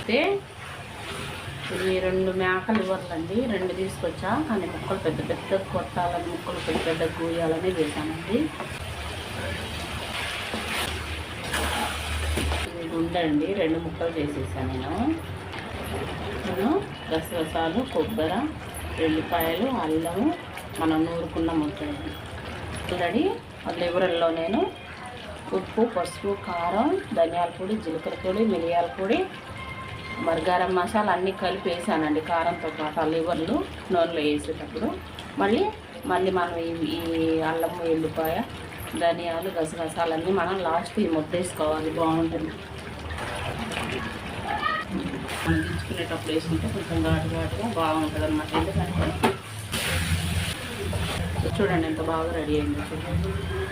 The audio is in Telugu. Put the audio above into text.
అయితే ఇవి 2 మేకలు ఇవ్వాలండి, 2 తీసుకొచ్చా. కానీ ముక్కలు పెద్ద పెద్ద కొట్టాలని, ముక్కలు పెద్ద పెద్ద కూయాలని వేసానండి. ఇది ఉండండి, 2 ముక్కలు చేసేసాను నేను గసగసాలు, కొబ్బరి, వెల్లిపాయలు, అల్లము, మనం నూరుకున్న ముద్దండి. ఆల్రెడీ లివర్లో నేను ఉప్పు, పసుపు, కారం, ధనియాల పొడి, జీలకర్ర పొడి, మిరియాల పొడి, మరి గరం మసాలా అన్నీ కలిపి వేసానండి. కారంతో పాటు ఆ లివర్లు నూనెలో వేసేటప్పుడు మళ్ళీ మనం ఈ అల్లము, ఎల్లిపాయ, ధనియాలు, గసగసాలన్నీ మనం లాస్ట్ ఈ ముద్ద వేసుకోవాలి, బాగుంటుంది. మనం దించుకునేటప్పుడు వేసుకుంటే కొంచెం ఘాటుగా బాగుంటుంది అన్నమాట. ఎందుకంటే చూడండి ఎంత బాగా రెడీ అయింది.